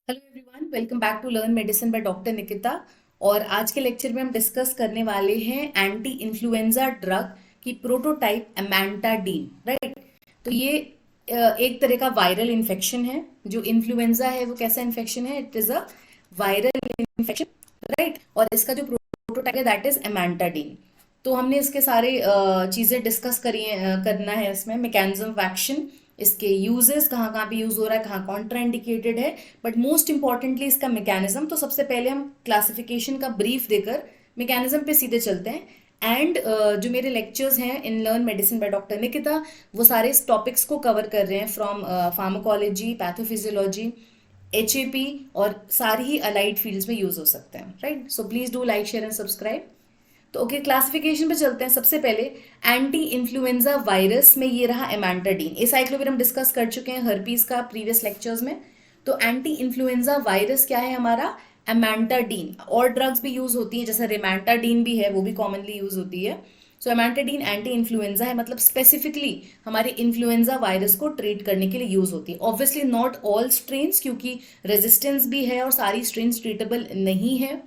Hello everyone, welcome back to learn medicine by doctor Nikita. और आज के लेक्चर में हम डिस्कस करने वाले हैं एंटी इन्फ्लुएंजा ड्रग की प्रोटोटाइप एमेंटाडीन। राइट। तो ये एक तरह का वायरल इन्फेक्शन है। जो इन्फ्लुएंजा है वो कैसा इन्फेक्शन है? It is a viral infection. Right. और इसका जो प्रोटोटाइप है दैट इज एमेंटाडीन। तो हमने इसके सारे चीज़ें डिस्कस करी करना है। इसमें मैकेनिज्म ऑफ एक्शन, इसके यूजेस, कहाँ कहाँ पे यूज हो रहा है, कहाँ कॉन्ट्राइंडिकेटेड है, बट मोस्ट इंपॉर्टेंटली इसका मैकेनिज्म। तो सबसे पहले हम क्लासिफिकेशन का ब्रीफ देकर मैकेनिज्म पे सीधे चलते हैं। एंड जो मेरे लेक्चर्स हैं इन learn medicine by doctor Nikita, वो सारे इस टॉपिक्स को कवर कर रहे हैं, फ्रॉम फार्माकोलॉजी, पैथोफिजियोलॉजी, HAP, और सारी ही अलाइड फील्ड्स में यूज हो सकते हैं। Right. So please do like, share and subscribe. तो ओके, क्लासिफिकेशन पे चलते हैं। सबसे पहले एंटी इन्फ्लुएंजा वायरस में ये रहा एमेंटाडीन। एसाइक्लोविर हम डिस्कस कर चुके हैं हर्पीज का प्रीवियस लेक्चर्स में। तो एंटी इन्फ्लुएंजा वायरस क्या है हमारा? एमेंटाडीन। और ड्रग्स भी यूज होती है, जैसे रेमेंटाडीन भी है, वो भी कॉमनली यूज होती है। सो एमेंटाडीन एंटी इन्फ्लुएंजा है, मतलब स्पेसिफिकली हमारे इन्फ्लुएंजा वायरस को ट्रीट करने के लिए यूज होती है। ऑब्वियसली नॉट ऑल स्ट्रेन्स, क्योंकि रेजिस्टेंस भी है और सारी स्ट्रेन्स ट्रीटेबल नहीं है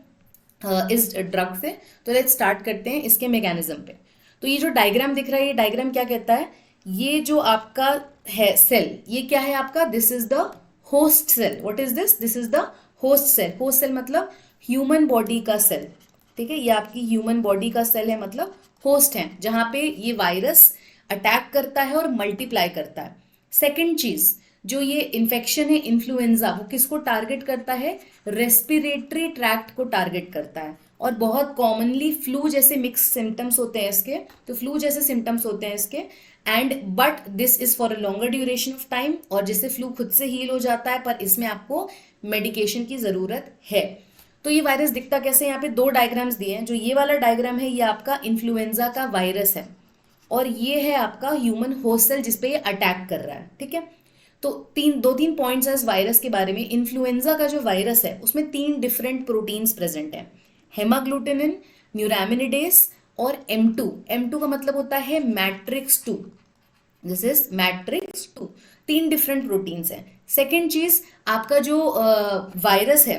इस ड्रग से। तो लेट्स स्टार्ट करते हैं इसके मैकेनिज्म पे। तो ये जो डायग्राम दिख रहा है, ये डायग्राम क्या कहता है? ये जो आपका है सेल, ये क्या है आपका? This is the host cell. What is this? This is the host cell. Host cell मतलब ह्यूमन बॉडी का सेल। ठीक है, ये आपकी ह्यूमन बॉडी का सेल है, मतलब होस्ट है, जहां पे ये वायरस अटैक करता है और मल्टीप्लाई करता है। सेकेंड चीज, जो ये इन्फेक्शन है इन्फ्लुएंजा, वो किसको टारगेट करता है? रेस्पिरेटरी ट्रैक्ट को टारगेट करता है। और बहुत कॉमनली फ्लू जैसे मिक्स सिम्टम्स होते हैं इसके। तो फ्लू जैसे सिम्टम्स होते हैं इसके। And but this is for a longer duration of time, और जिससे फ्लू खुद से हील हो जाता है, पर इसमें आपको मेडिकेशन की जरूरत है। तो ये वायरस दिखता कैसे? यहाँ पे दो डायग्राम्स दिए हैं। जो ये वाला डायग्राम है, ये आपका इन्फ्लुएंजा का वायरस है, और ये है आपका ह्यूमन होस्ट सेल जिसपे ये अटैक कर रहा है। ठीक है। तो दो तीन पॉइंट्स है इस वायरस के बारे में। इन्फ्लुएंजा का जो वायरस है उसमें तीन डिफरेंट प्रोटीन्स प्रेजेंट हैं: हेमाग्लूटिनिन, न्यूरामिनिडेस और M2। M2 का मतलब होता है मैट्रिक्स 2। This is matrix 2। तीन डिफरेंट प्रोटीन्स हैं। सेकेंड चीज, आपका जो वायरस है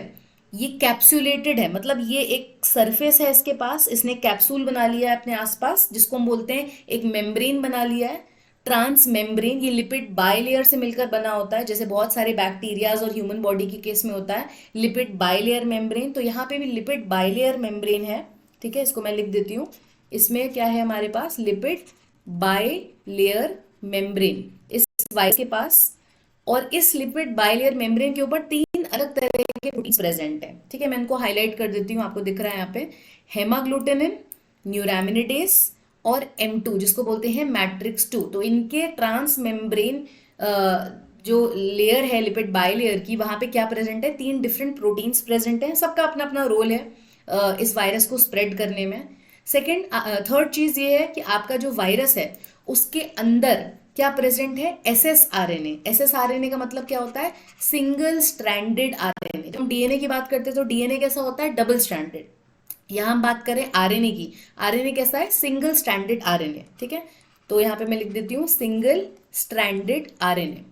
ये कैप्सुलेटेड है, मतलब ये एक सरफेस है इसके पास, इसने कैप्सूल बना लिया है अपने आसपास, जिसको हम बोलते हैं एक मेम्ब्रेन बना लिया है, ट्रांस मेम्ब्रेन। ये लिपिड बाइलेयर से मिलकर बना होता है, जैसे बहुत सारे बैक्टीरियाज और ह्यूमन बॉडी के केस में होता है लिपिड बाइलेयर मेम्ब्रेन। तो यहाँ पे भी लिपिड बाइलेयर मेम्ब्रेन है। ठीक है, इसको मैं लिख देती हूँ। इसमें क्या है हमारे पास? लिपिड बाइलेयर मेम्ब्रेन इस वायरस के पास। और इस लिपिड बाइलेयर मेम्ब्रेन के ऊपर तीन अलग तरह के प्रोटीन्स प्रेजेंट हैं। ठीक है, मैं इनको हाईलाइट कर देती हूँ, आपको दिख रहा है यहाँ पे। हेमाग्लूटिनिन, न्यूरामिनिडेस और M2, जिसको बोलते हैं मैट्रिक्स 2। तो इनके ट्रांस मेम्ब्रेन जो लेयर है लिपिड बाइलेयर की, वहां पे क्या प्रेजेंट है? तीन डिफरेंट प्रोटीन्स प्रेजेंट हैं। सबका अपना अपना रोल है इस वायरस को स्प्रेड करने में। सेकेंड, थर्ड चीज ये है कि आपका जो वायरस है उसके अंदर क्या प्रेजेंट है? SSRNA। SSRNA का मतलब क्या होता है? Single stranded RNA। जब हम DNA की बात करते हैं तो DNA कैसा होता है? Double stranded. यहाँ हम बात करें RNA की, RNA कैसा है? Single stranded RNA। ठीक है, तो यहाँ पे मैं लिख देती हूँ सिंगल स्ट्रैंडेड RNA।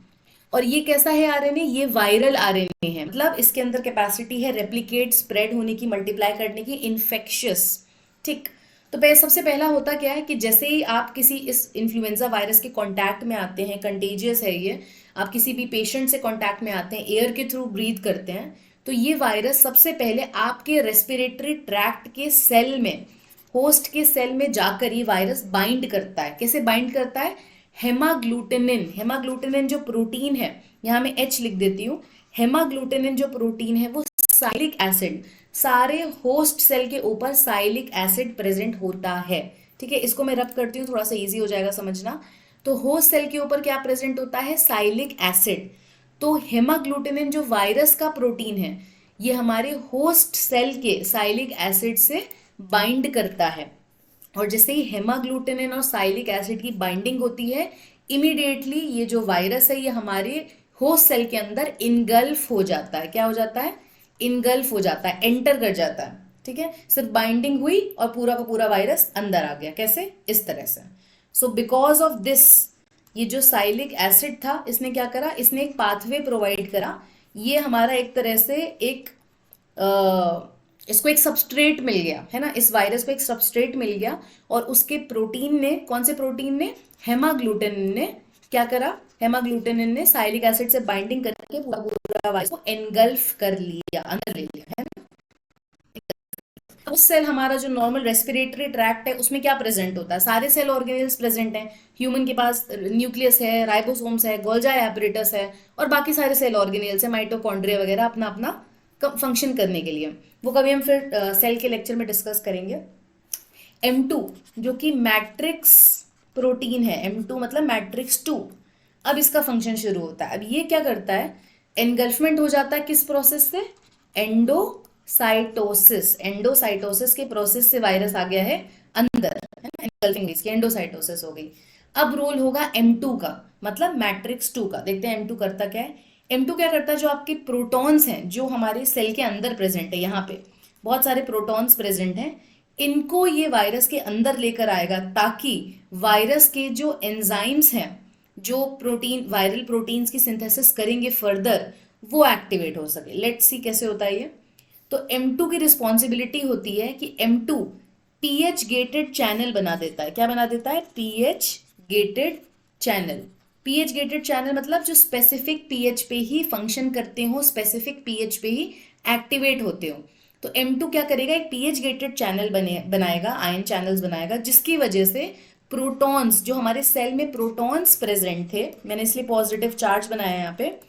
और ये कैसा है RNA? ये वायरल RNA है, मतलब इसके अंदर कैपेसिटी है रेप्लिकेट, स्प्रेड होने की, मल्टीप्लाई करने की, इन्फेक्शियस। ठीक। तो सबसे पहला होता क्या है कि जैसे ही आप किसी इस इन्फ्लुएंजा वायरस के कांटेक्ट में आते हैं, कंटेजियस है ये, आप किसी भी पेशेंट से कांटेक्ट में आते हैं, एयर के थ्रू ब्रीथ करते हैं, तो ये वायरस सबसे पहले आपके रेस्पिरेटरी ट्रैक्ट के सेल में, होस्ट के सेल में जाकर ये वायरस बाइंड करता है। कैसे बाइंड करता है? हेमाग्लूटिनिन। हेमाग्लूटिनिन जो प्रोटीन है, यहां मैं H लिख देती हूँ। हेमाग्लूटिनिन जो प्रोटीन है वो साइलिक एसिड, सारे होस्ट सेल के ऊपर साइलिक एसिड प्रेजेंट होता है। ठीक है, इसको मैं रब करती हूँ, थोड़ा सा इजी हो जाएगा समझना। तो होस्ट सेल के ऊपर क्या प्रेजेंट होता है? साइलिक एसिड। तो हेमाग्लूटिनिन जो वायरस का प्रोटीन है, ये हमारे होस्ट सेल के साइलिक एसिड से बाइंड करता है। और जैसे ही हेमाग्लूटिनिन और साइलिक एसिड की बाइंडिंग होती है, इमीडिएटली ये जो वायरस है ये हमारे होस्ट सेल के अंदर इनगल्फ हो जाता है। क्या हो जाता है? इनगल्फ हो जाता है, एंटर कर जाता है। ठीक है, सिर्फ बाइंडिंग हुई और पूरा का पूरा वायरस अंदर आ गया। कैसे? इस तरह से। सो बिकॉज ऑफ दिस, ये जो साइलिक एसिड था, इसने क्या करा? इसने एक पाथवे प्रोवाइड करा ये हमारा एक तरह से एक इसको एक सबस्ट्रेट मिल गया है ना, इस वायरस को एक सबस्ट्रेट मिल गया, और उसके प्रोटीन ने, कौन से प्रोटीन ने, हेमाग्लूटिनिन ने क्या करा, हेमाग्लूटिनिन ने साइलिक एसिड से बाइंडिंग करके पूरा पूरा वायरस को एनगल्फ कर लिया, अंदर ले लिया है ना। उस सेल, हमारा जो नॉर्मल रेस्पिरेटरी ट्रैक्ट है उसमें क्या प्रेजेंट होता है, सारे सेल ऑर्गेनेल्स प्रेजेंट हैं। ह्यूमन के पास न्यूक्लियस है, राइबोसोम्स है, गोल्जाई एपरेटस है, और बाकी सारे सेल ऑर्गेनेल्स है, माइटोकॉन्ड्रिया वगैरह अपना अपना फंक्शन करने के लिए। वो कभी हम फिर सेल के लेक्चर में डिस्कस करेंगे। M2 जो कि मैट्रिक्स प्रोटीन है, M2 मतलब मैट्रिक्स 2। अब इसका फंक्शन शुरू होता है। अब ये क्या करता है, एनगल्फमेंट हो जाता है किस प्रोसेस से, एंडोसाइटोसिस। एंडोसाइटोसिस के प्रोसेस से वायरस आ गया है अंदर, है ना, एनगल्फिंग इसकी एंडोसाइटोसिस हो गई। अब रोल होगा M2 का, मतलब मैट्रिक्स 2 का। देखते हैं M2 करता क्या है। M2 क्या करता है, जो आपके प्रोटॉन्स हैं जो हमारे सेल के अंदर प्रेजेंट है, यहाँ पे बहुत सारे प्रोटॉन्स प्रेजेंट हैं, इनको ये वायरस के अंदर लेकर आएगा, ताकि वायरस के जो एंजाइम्स हैं, जो प्रोटीन, वायरल प्रोटीन्स की सिंथेसिस करेंगे फर्दर, वो एक्टिवेट हो सके। लेट्स सी कैसे होता है ये। तो M2 की रिस्पॉन्सिबिलिटी होती है कि M2 पीएच गेटेड चैनल बना देता है। क्या बना देता है, pH gated channel. PH gated channel मतलब जो स्पेसिफिक पीएच पे ही फंक्शन करते हो, स्पेसिफिक पीएच पे ही एक्टिवेट होते हो। तो M2 क्या करेगा, एक पीएच गेटेड चैनल बनाएगा, आयन चैनल्स बनाएगा, जिसकी वजह से प्रोटॉन्स, जो हमारे सेल में प्रोटॉन्स प्रेजेंट थे, मैंने इसलिए पॉजिटिव चार्ज बनाया यहाँ पे,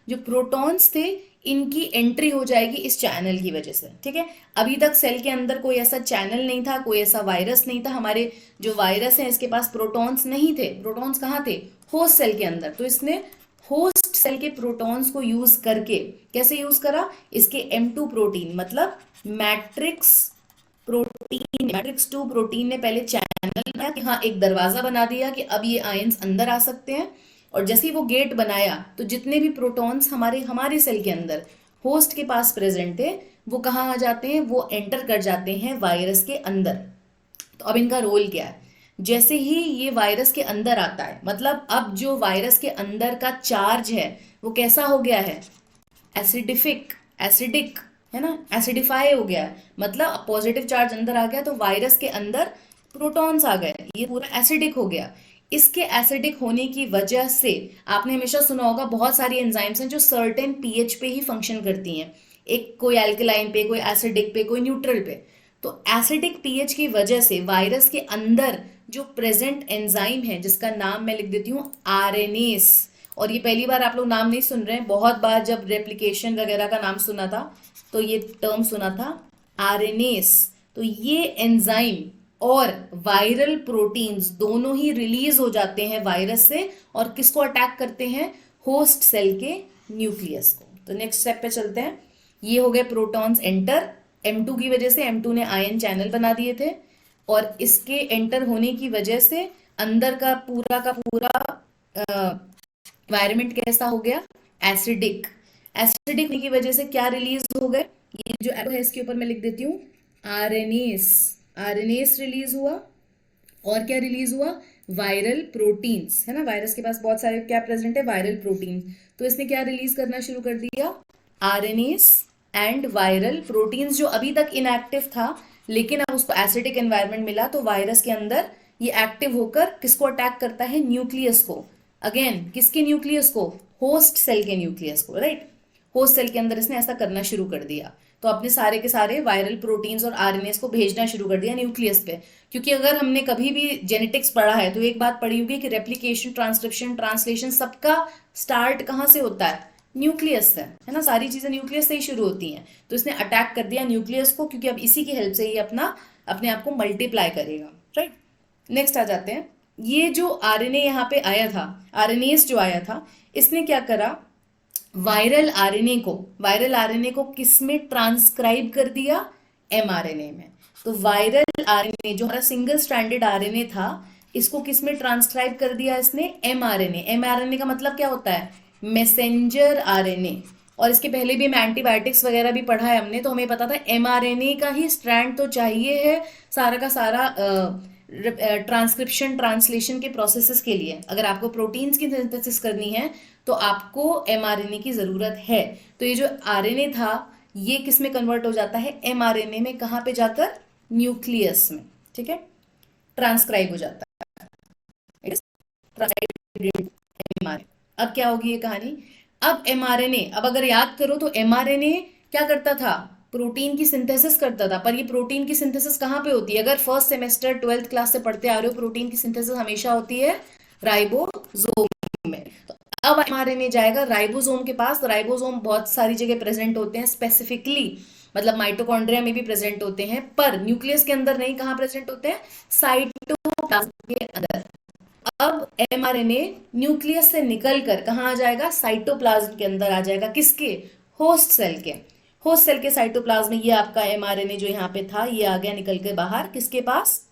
जो प्रोटॉन्स थे इनकी एंट्री हो जाएगी इस चैनल की वजह से। ठीक है, अभी तक सेल के अंदर कोई ऐसा चैनल नहीं था, कोई ऐसा वायरस नहीं था। हमारे जो वायरस है इसके पास प्रोटॉन्स नहीं थे। प्रोटॉन्स कहाँ थे, होस्ट सेल के अंदर। तो इसने होस्ट सेल के प्रोटॉन्स को यूज करके, कैसे यूज करा, इसके M2 प्रोटीन मतलब मैट्रिक्स प्रोटीन, मैट्रिक्स 2 प्रोटीन ने पहले चैनल बनाया कि हाँ, एक दरवाजा बना दिया कि अब ये आयंस अंदर आ सकते हैं। और जैसे ही वो गेट बनाया, तो जितने भी प्रोटॉन्स हमारे सेल के अंदर होस्ट के पास प्रेजेंट थे, वो कहाँ आ जाते हैं, वो एंटर कर जाते हैं वायरस के अंदर। तो अब इनका रोल क्या है, जैसे ही ये वायरस के अंदर आता है, मतलब अब जो वायरस के अंदर का चार्ज है वो कैसा हो गया है, एसिडिक, है ना, एसिडिफाई हो गया है। मतलब पॉजिटिव चार्ज अंदर आ गया तो वायरस के अंदर प्रोटॉन्स आ गए, ये पूरा एसिडिक हो गया। इसके एसिडिक होने की वजह से आपने हमेशा सुना होगा, बहुत सारी एंजाइम्स हैं जो सर्टेन पीएच पे ही फंक्शन करती हैं, एक कोई एल्कलाइन पे, कोई एसिडिक पे, कोई न्यूट्रल पे। तो एसिडिक पीएच की वजह से वायरस के अंदर जो प्रेजेंट एंजाइम है, जिसका नाम मैं लिख देती हूँ आरएनएस, और ये पहली बार आप लोग नाम नहीं सुन रहे हैं, बहुत बार जब रेप्लिकेशन वगैरह का नाम सुना था तो ये टर्म सुना था, आरएनएस। तो ये एंजाइम और वायरल प्रोटीन्स दोनों ही रिलीज हो जाते हैं वायरस से, और किसको अटैक करते हैं, होस्ट सेल के न्यूक्लियस को। तो नेक्स्ट स्टेप पे चलते हैं। ये हो गए प्रोटॉन्स एंटर, M2 की वजह से, M2 ने आयन चैनल बना दिए थे, और इसके एंटर होने की वजह से अंदर का पूरा एनवायरमेंट कैसा हो गया, एसिडिक। एसिडिक होने की वजह से क्या रिलीज हो गए, ये जो एरो है इसके ऊपर मैं लिख देती हूँ आरएनएस। आरएनएस रिलीज हुआ, और क्या रिलीज हुआ, वायरल प्रोटीन्स, है ना, वायरस के पास बहुत सारे क्या प्रेजेंट है, वायरल प्रोटीन। तो इसने क्या रिलीज करना शुरू कर दिया, आरएनएस एंड वायरल प्रोटीन्स, जो अभी तक इनएक्टिव था, लेकिन अब उसको एसिडिक एनवायरनमेंट मिला तो वायरस के अंदर ये एक्टिव होकर किसको अटैक करता है, न्यूक्लियस को। अगेन किसके न्यूक्लियस को, होस्ट सेल के न्यूक्लियस को, राइट। होस्ट सेल के अंदर इसने ऐसा करना शुरू कर दिया, तो अपने सारे के सारे वायरल प्रोटीन्स और आरएनएस को भेजना शुरू कर दिया न्यूक्लियस पे। क्योंकि अगर हमने कभी भी जेनेटिक्स पढ़ा है तो एक बात पढ़ी होगी कि रेप्लिकेशन, ट्रांसक्रिप्शन, ट्रांसलेशन सबका स्टार्ट कहाँ से होता है, न्यूक्लियस से, है ना, सारी चीजें न्यूक्लियस से ही शुरू होती हैं। तो इसने अटैक कर दिया न्यूक्लियस को, क्योंकि अब इसी की हेल्प से ही अपने आप को मल्टीप्लाई करेगा, राइट। नेक्स्ट आ जाते हैं, ये जो आरएनए यहाँ पे आया था, आरएनएस जो आया था, इसने क्या करा, वायरल आरएनए को किस में ट्रांसक्राइब कर दिया, एमआरएनए में। तो वायरल आरएनए जो हमारा सिंगल स्ट्रैंडेड आरएनए था, इसको किस में ट्रांसक्राइब कर दिया इसने, एमआरएनए। एमआरएनए का मतलब क्या होता है, मैसेंजर आरएनए। और इसके पहले भी हम एंटीबायोटिक्स वगैरह भी पढ़ा है हमने, तो हमें पता था एमआरएनए का ही स्ट्रैंड तो चाहिए है सारा का सारा ट्रांसक्रिप्शन ट्रांसलेशन के प्रोसेसेस के लिए अगर आपको प्रोटीन्स की सिंथेसिस करनी है तो आपको एमआरएनए की जरूरत है। तो ये जो आरएनए था ये किस में कन्वर्ट हो जाता है, एमआरएनए में, कहाँ पे जाकर, न्यूक्लियस में, ठीक है, ट्रांसक्राइब हो जाता है, ट्रांसक्राइब एमआरएनए। अब क्या होगी ये कहानी, अब एमआरएनए, अब अगर याद करो तो एमआरएनए क्या करता था, प्रोटीन की सिंथेसिस करता था, पर ये प्रोटीन की सिंथेसिस कहाँ पे होती है, अगर फर्स्ट सेमेस्टर 12th क्लास से पढ़ते आ रहे हो, प्रोटीन की सिंथेसिस हमेशा होती है राइबोसोम में। तो अब एमआरएनए जाएगा राइबोसोम के पास। राइबोसोम बहुत सारी जगह प्रेजेंट होते हैं, स्पेसिफिकली मतलब माइटोकॉन्ड्रिया में भी प्रेजेंट होते हैं, पर न्यूक्लियस के अंदर नहीं। कहाँ प्रेजेंट होते हैं, साइटोप्लाज्म के अंदर। अब एमआरएनए न्यूक्लियस से निकलकर कहाँ आ जाएगा, साइटोप्लाज्म के अंदर आ जाएगा, किसके, होस्ट सेल के। होस्ट सेल के साइटोप्लाज्म में ये आपका एमआरएनए जो यहाँ पे था ये आ गया निकल के बाहर, किसके पास,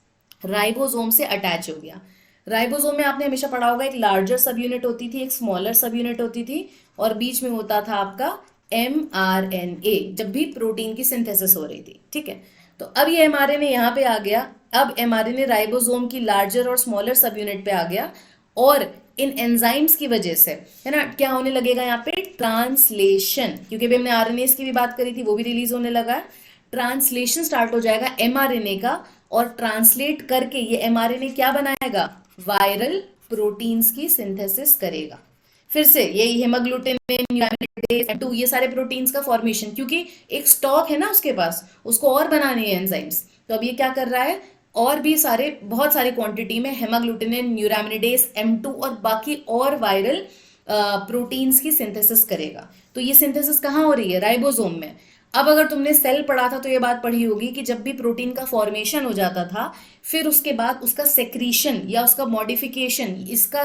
राइबोसोम से अटैच हो गया। राइबोसोम में आपने हमेशा पढ़ा होगा एक लार्जर सब यूनिट होती थी, एक स्मॉलर सब यूनिट होती थी, और बीच में होता था आपका एमआरएनए, जब भी प्रोटीन की सिंथेसिस हो रही थी, ठीक है। तो अब ये एमआरएनए यहाँ पे आ गया, अब एमआरएनए राइबोसोम की लार्जर और स्मॉलर सब यूनिट पे आ गया, और इन एंजाइम्स की वजह से, है ना, क्या होने लगेगा यहाँ पे, ट्रांसलेशन, क्योंकि अभी हमने आरएनए की भी बात करी थी, वो भी रिलीज होने लगा है। ट्रांसलेशन स्टार्ट हो जाएगा एमआरएनए का, और ट्रांसलेट करके ये एमआरएनए क्या बनाएगा, वायरल प्रोटीन्स की सिंथेसिस करेगा। फिर से यही हेमोग्लूटिनिन, न्यूरामिनेडेज, M2, ये सारे प्रोटीन्स का फॉर्मेशन, क्योंकि एक स्टॉक है ना उसके पास, उसको और बनाने हैं एंजाइम्स। तो अब ये क्या कर रहा है, और भी सारे बहुत सारी क्वांटिटी में हेमोग्लूटिनिन, न्यूरामिनेडेज, M2 और बाकी और वायरल प्रोटीन्स की सिंथेसिस करेगा। तो ये सिंथेसिस कहाँ हो रही है, राइबोसोम में। अब अगर तुमने सेल पढ़ा था तो ये बात पढ़ी होगी कि जब भी प्रोटीन का फॉर्मेशन हो जाता था, फिर उसके बाद उसका सेक्रीशन या उसका मॉडिफिकेशन, इसका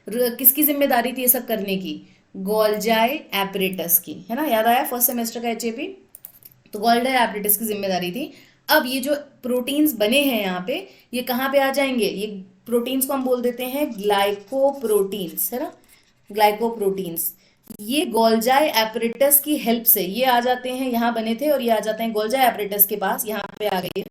किसकी जिम्मेदारी थी ये सब करने की, गोल्जाई एपरेटस की, है ना, याद आया फर्स्ट सेमेस्टर का एचएपी। तो गोल्जाई एपरेटस की जिम्मेदारी थी। अब ये जो प्रोटीन्स बने हैं यहाँ पे, ये कहाँ पे आ जाएंगे, ये प्रोटीन्स को हम बोल देते हैं ग्लाइकोप्रोटीन्स, है ना, ग्लाइकोप्रोटीन्स। ये गोल्जाई एपरेटस की हेल्प से ये आ जाते हैं, यहाँ बने थे और ये आ जाते हैं गोल्जाई एपरेटस के पास, यहाँ पे आ गए,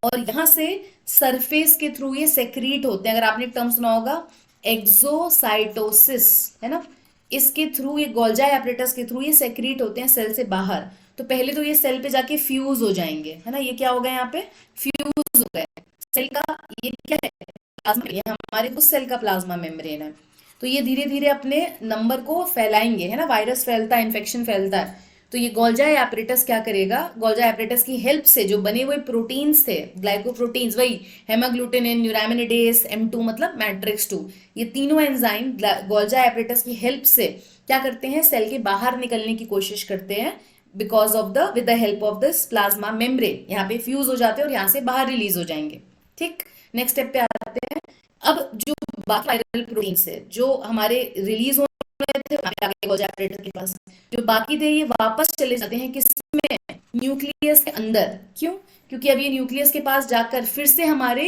और यहाँ से सरफेस के थ्रू ये सेक्रीट होते हैं। अगर आपने टर्म सुना होगा एक्सोसाइटोसिस, है ना, इसके थ्रू, ये गोल्जाई एपरेटस के थ्रू ये सेक्रीट होते हैं सेल से बाहर। तो पहले तो ये सेल पे जाके फ्यूज हो जाएंगे, है ना, ये क्या हो गया यहाँ पे, फ्यूज हो गए सेल का, ये क्या है, प्लाज्मा, ये हमारे उस सेल का प्लाज्मा मेम्ब्रेन है। तो ये धीरे धीरे अपने नंबर को फैलाएंगे, है ना, वायरस फैलता है, इन्फेक्शन फैलता है। तो ये गोल्जाई एपरेटस क्या करेगा, गोल्जाई एपरेटस की हेल्प से जो बने हुए प्रोटीन्स थे, ग्लाइकोप्रोटीन्स, वही हेमोग्लूटिनिन, न्यूरामिनेडेज, M2 मतलब मैट्रिक्स 2, ये तीनों एंजाइम गोल्जाई एपरेटस की हेल्प से क्या करते हैं, सेल के बाहर निकलने की कोशिश करते हैं, because of the, with the help of this plasma membrane, यहाँ पे फ्यूज हो जाते हैं और यहाँ से बाहर रिलीज हो जाएंगे। ठीक, नेक्स्ट स्टेप पे आते हैं। अब जो बाकी वायरल प्रोटीन्स है जो हमारे रिलीज होने थे, आगे गोल्जाई एपरेटस के पास, जो बाकी थे ये वापस चले जाते हैं किसमें, न्यूक्लियस के अंदर। क्यों, क्योंकि अब ये न्यूक्लियस के पास जाकर फिर से हमारे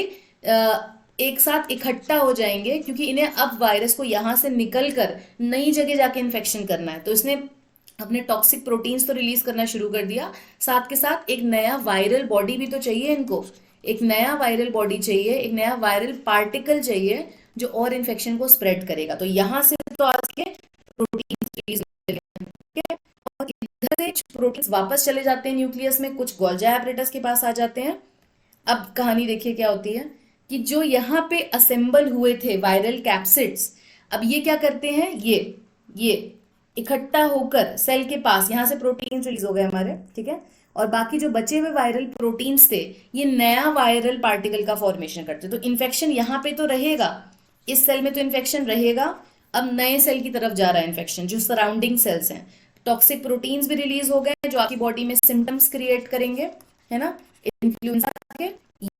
एक साथ इकट्ठा हो जाएंगे, क्योंकि इन्हें अब वायरस को यहां से निकलकर नई जगह जाके इन्फेक्शन करना है। तो इसने अपने टॉक्सिक प्रोटीन्स तो रिलीज करना शुरू कर दिया, साथ के साथ एक नया वायरल बॉडी भी तो चाहिए इनको, एक नया वायरल बॉडी चाहिए, एक नया वायरल पार्टिकल चाहिए जो और इन्फेक्शन को स्प्रेड करेगा। तो यहां से तो आज के प्रोटीन रिलीज, और इधर से प्रोटीन्स वापस चले जाते हैं न्यूक्लियस में, कुछ गोल्जाई एपरेटस के पास आ जाते हैं। अब कहानी देखिए क्या होती है कि जो यहाँ पे असेंबल हुए थे वायरल कैप्सिड्स, अब ये क्या करते हैं, ये इकट्ठा होकर सेल के पास, यहाँ से प्रोटीन रिलीज हो गए हमारे, ठीक है, और बाकी जो बचे हुए वायरल प्रोटीन्स थे ये नया वायरल पार्टिकल का फॉर्मेशन करते। तो इन्फेक्शन यहाँ पे तो रहेगा, इस सेल में तो इन्फेक्शन रहेगा, अब नए सेल की तरफ जा रहा है इन्फेक्शन, जो सराउंडिंग सेल्स हैं। टॉक्सिक प्रोटीन्स भी रिलीज हो गए जो आपकी बॉडी में सिम्टम्स क्रिएट करेंगे, है ना, इन्फ्लुएंजा के।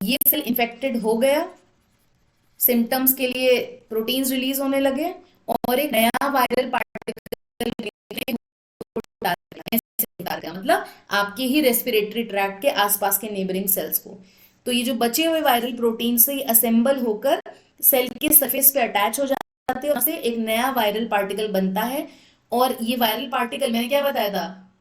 ये सेल इन्फेक्टेड हो गया, सिम्टम्स के लिए प्रोटीन्स रिलीज होने लगे, और एक नया वायरल पार्टिकल मतलब आपके ही रेस्पिरेटरी ट्रैक्ट के आसपास के नेबरिंग सेल्स को। तो ये जो बचे हुए वायरल प्रोटीन से असेंबल होकर सेल के सरफेस पे अटैच हो जाते हैं, से एक नया वायरल पार्टिकल बनता है। और ये वायरल पार्टिकल मैंने क्या बताया था,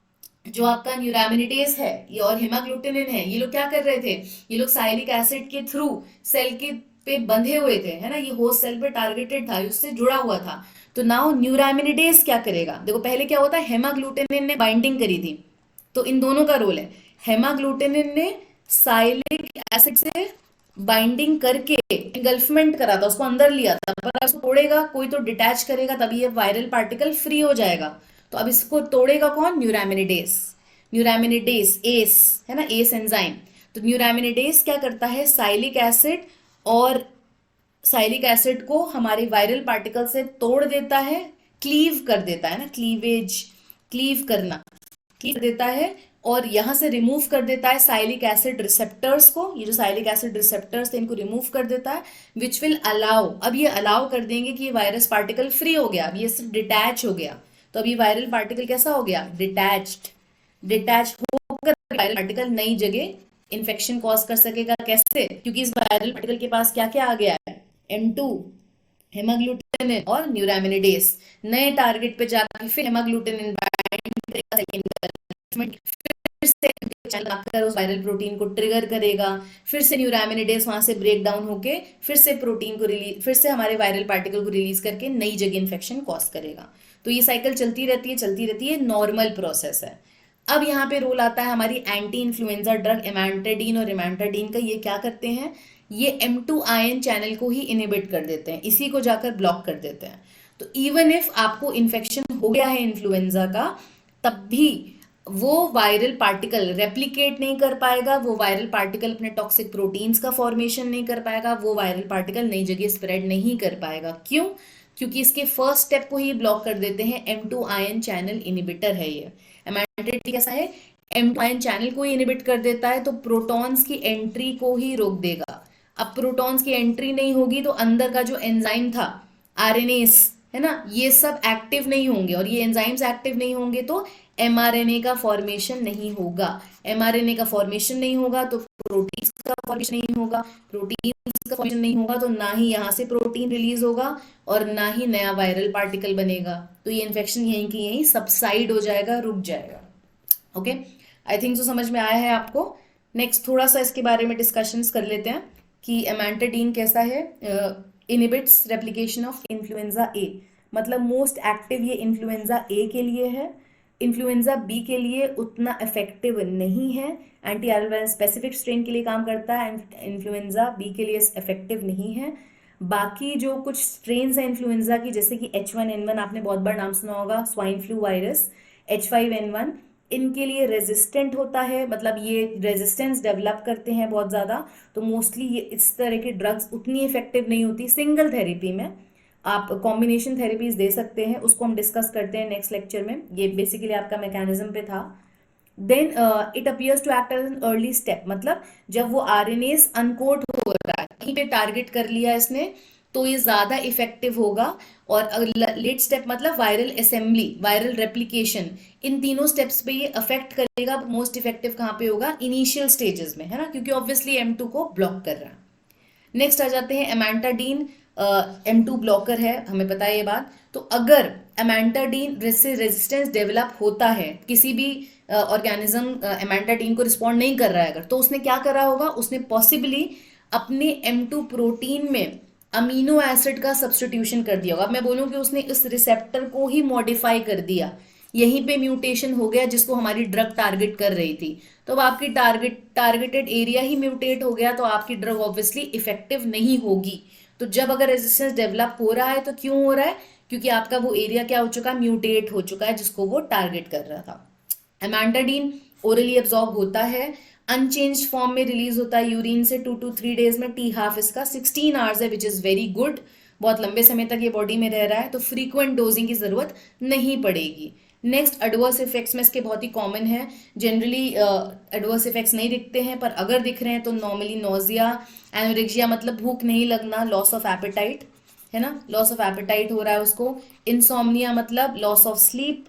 जो आपका न्यूरामिनिडेज है ये और हेमाग्लूटिनिन है, ये लोग क्या कर रहे थे, ये लोग साइलिक एसिड के थ्रू सेल के पे बंधे हुए थे, है ना, ये होस्ट सेल पे टारगेटेड था, उससे जुड़ा हुआ था। तो नाउ न्यूरामिनिडेज क्या करेगा, देखो पहले क्या होता है, हेमाग्लूटिनिन ने बाइंडिंग करी थी, तो इन दोनों का रोल है, हेमाग्लूटिनिन ने साइलिक एसिड से बाइंडिंग करके एंगल्फमेंट करा था, उसको अंदर लिया था, पर उसको तोड़ेगा कोई तो डिटैच करेगा, तभी ये वायरल पार्टिकल फ्री हो जाएगा। तो अब इसको तोड़ेगा कौन, न्यूरामिनिडेस, न्यूरामिनिडेस एस, है ना, एस एंजाइम। तो न्यूरामिनिडेस क्या करता है, साइलिक एसिड और साइलिक एसिड को हमारे वायरल पार्टिकल से तोड़ देता है, क्लीव कर देता है ना, क्लीवेज, क्लीव करना, ठीक देता है, और यहां से रिमूव कर देता है साइलिक एसिड रिसेप्टर्स को, ये जो साइलिक एसिड रिसेप्टर्स थे इनको रिमूव कर देता है, विच विल अलाउ, अब ये अलाउ कर देंगे कि ये वायरस पार्टिकल फ्री हो गया, अब ये सिर्फ डिटैच हो गया। तो अब ये वायरल पार्टिकल कैसा हो गया, डिटैच्ड, डिटैच होकर वायरल पार्टिकल नई जगह इन्फेक्शन कॉज कर सकेगा, कैसे, क्योंकि इस वायरल पार्टिकल के पास क्या क्या आ गया है, M2, हेमाग्लूटिनिन और न्यूरामिनिडेस, नए टारगेट पे जाकर फिर हेमाग्लूटिनिन बाइंड करेगा, फिर से चैनल आकर उस वायरल प्रोटीन को ट्रिगर करेगा, फिर से न्यूरामिनिडेस वहां से ब्रेक डाउन होके फिर से प्रोटीन को रिलीज, फिर से हमारे वायरल पार्टिकल को रिलीज करके नई जगह इन्फेक्शन कॉज करेगा। तो ये साइकिल चलती रहती है, चलती रहती है, नॉर्मल प्रोसेस है। अब यहाँ पे रोल आता है हमारी एंटी इन्फ्लुएंजा ड्रग इमेंटाडीन और इमेंटाडीन का, ये क्या करते हैं, ये M2 आयन चैनल को ही इनिबिट कर देते हैं, इसी को जाकर ब्लॉक कर देते हैं। तो इवन इफ आपको इन्फेक्शन हो गया है इन्फ्लुएंजा का, तब भी वो वायरल पार्टिकल रेप्लिकेट नहीं कर पाएगा, वो वायरल पार्टिकल अपने टॉक्सिक प्रोटीन्स का फॉर्मेशन नहीं कर पाएगा, वो वायरल पार्टिकल नई जगह स्प्रेड नहीं कर पाएगा। क्यों, क्योंकि इसके फर्स्ट स्टेप को ही ब्लॉक कर देते हैं, M2 आयन चैनल इनिबिटर है ये। एमाइटेड कैसा है, M2 आयन चैनल को ही इनिबिट कर देता है, तो प्रोटॉन्स की एंट्री को ही रोक देगा। अब प्रोटॉन्स की एंट्री नहीं होगी तो अंदर का जो एंजाइम था, आरएनएस, है ना, ये सब एक्टिव नहीं होंगे, और ये एंजाइम्स एक्टिव नहीं होंगे तो एमआरएनए का फॉर्मेशन नहीं होगा, एमआरएनए का फॉर्मेशन नहीं होगा तो प्रोटीन्स का फॉर्मेशन नहीं होगा, प्रोटीन्स का फॉर्मेशन नहीं होगा तो ना ही यहाँ से प्रोटीन रिलीज होगा और ना ही नया वायरल पार्टिकल बनेगा, तो ये इन्फेक्शन यहीं की यहीं सबसाइड हो जाएगा, रुक जाएगा। ओके, आई थिंक सो समझ में आया है आपको। नेक्स्ट थोड़ा सा इसके बारे में डिस्कशंस कर लेते हैं कि एमेंटाडीन कैसा है, इनिबिट्स रेप्लिकेशन ऑफ इन्फ्लुएंजा ए, मतलब मोस्ट एक्टिव ये इन्फ्लुएंजा ए के लिए है, इन्फ्लुएंजा बी के लिए उतना इफेक्टिव नहीं है, एंटी आरएल स्पेसिफिक स्ट्रेन के लिए काम करता है, इन्फ्लुएंजा बी के लिए इफेक्टिव नहीं है। बाकी जो कुछ स्ट्रेन्स हैं इन्फ्लुएंजा की, जैसे कि H1N1 आपने बहुत बार नाम सुना होगा, स्वाइन फ्लू वायरस, H5N1, इनके लिए रेजिस्टेंट होता है, मतलब ये रेजिस्टेंस डेवलप करते हैं बहुत ज़्यादा, तो मोस्टली ये इस तरह की ड्रग्स उतनी इफेक्टिव नहीं होती सिंगल थेरेपी में, आप कॉम्बिनेशन थेरेपीज दे सकते हैं, उसको हम डिस्कस करते हैं नेक्स्ट लेक्चर में, ये बेसिकली आपका मैकेनिज्म पे था। Then it appears to act as an early step, मतलब जब वो आरएनएस अनकोड हो रहा है, कहीं पे टारगेट कर लिया इसने, तो ये ज्यादा इफेक्टिव होगा। और लेट स्टेप मतलब वायरल असेंबली, वायरल रेप्लिकेशन, इन तीनों स्टेप्स पे ये अफेक्ट करेगा। मोस्ट इफेक्टिव कहाँ पे होगा, इनिशियल स्टेजेस में, है ना, क्योंकि ऑब्वियसली M2 को ब्लॉक कर रहा है। नेक्स्ट आ जाते हैं एमेंटाडीन, M2 ब्लॉकर है, हमें पता है ये बात। तो अगर एमेंटाडीन से रेजिस्टेंस डेवलप होता है, किसी भी ऑर्गेनिज्म एमेंटाडीन को रिस्पॉन्ड नहीं कर रहा है अगर, तो उसने क्या करा होगा, उसने पॉसिबली अपने M2 प्रोटीन में अमीनो एसिड का सब्सटीट्यूशन कर दिया होगा। अब मैं बोलूं कि उसने इस रिसेप्टर को ही मॉडिफाई कर दिया, यहीं पे म्यूटेशन हो गया जिसको हमारी ड्रग टारगेट कर रही थी, तो अब आपकी टारगेटेड एरिया ही म्यूटेट हो गया, तो आपकी ड्रग ऑब्वियसली इफेक्टिव नहीं होगी। तो जब अगर रेजिस्टेंस डेवलप हो रहा है तो क्यों हो रहा है, क्योंकि आपका वो एरिया क्या हो चुका है, म्यूटेट हो चुका है जिसको वो टारगेट कर रहा था। एमांटाडीन ओरली एब्जॉर्ब होता है, अनचेंज फॉर्म में रिलीज होता है यूरिन से 2 to 3 डेज में, टी हाफ इसका 16 आवर्स है, विच इज वेरी गुड, बहुत लंबे समय तक ये बॉडी में रह रहा है, तो फ्रीक्वेंट डोजिंग की जरूरत नहीं पड़ेगी। नेक्स्ट एडवर्स इफेक्ट्स में इसके बहुत ही कॉमन है, जनरली एडवर्स इफेक्ट्स नहीं दिखते हैं, पर अगर दिख रहे हैं तो नॉर्मली नोजिया, एनोरेक्सिया मतलब भूख नहीं लगना, लॉस ऑफ एपेटाइट, है ना, लॉस ऑफ एपेटाइट हो रहा है उसको, इंसोम्निया मतलब लॉस ऑफ स्लीप,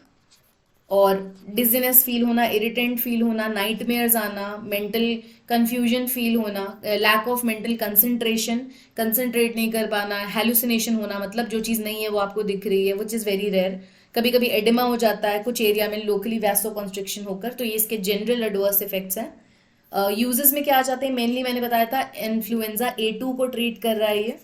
और डिजीनेस फील होना, इरिटेंट फील होना, नाइटमेयर्स आना, मेंटल कंफ्यूजन फील होना, lack of mental concentration, concentrate नहीं कर पाना, हेलुसिनेशन होना, मतलब जो चीज़ नहीं है वो आपको दिख रही है, विच इज़ वेरी रेयर, कभी कभी एडिमा हो जाता है कुछ एरिया में लोकली वैसो कंस्ट्रिक्शन होकर, तो ये इसके जनरल एडवर्स इफेक्ट्स हैं। यूजेस में क्या आ जाते हैं, मेनली मैंने बताया था इन्फ्लुएंजा A2 को ट्रीट कर रहा है ये।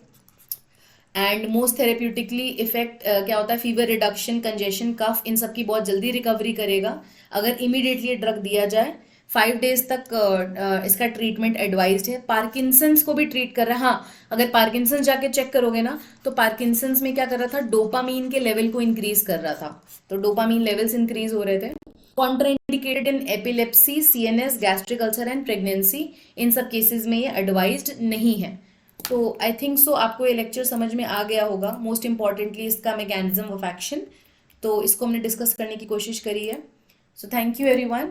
एंड मोस्ट थेरेप्यूटिकली इफेक्ट क्या होता है, फीवर रिडक्शन, कंजेशन, कफ, इन सब की बहुत जल्दी रिकवरी करेगा अगर इमीडिएटली ये ड्रग दिया जाए। 5 डेज तक इसका ट्रीटमेंट एडवाइज्ड है। पार्किंसंस को भी ट्रीट कर रहा है। हाँ, अगर पार्किंसंस जाके चेक करोगे ना, तो पार्किंसंस में क्या कर रहा था, डोपामीन के लेवल को इंक्रीज कर रहा था, तो डोपामीन लेवल्स इंक्रीज हो रहे थे। Contraindicated in epilepsy, CNS, gastric ulcer and pregnancy, इन सब केसेस में ये एडवाइज्ड नहीं है। तो आई थिंक सो आपको ये लेक्चर समझ में आ गया होगा। मोस्ट इंपॉर्टेंटली इसका मैकेनिज्म ऑफ एक्शन, तो इसको हमने डिस्कस करने की कोशिश करी है। So thank you everyone,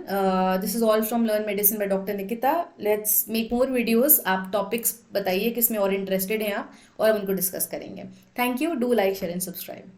this is all from learn medicine by doctor Nikita. Let's make more videos. आप टॉपिक्स बताइए किस में और इंटरेस्टेड हैं आप, और हम उनको डिस्कस करेंगे। Thank you, do like, share and subscribe.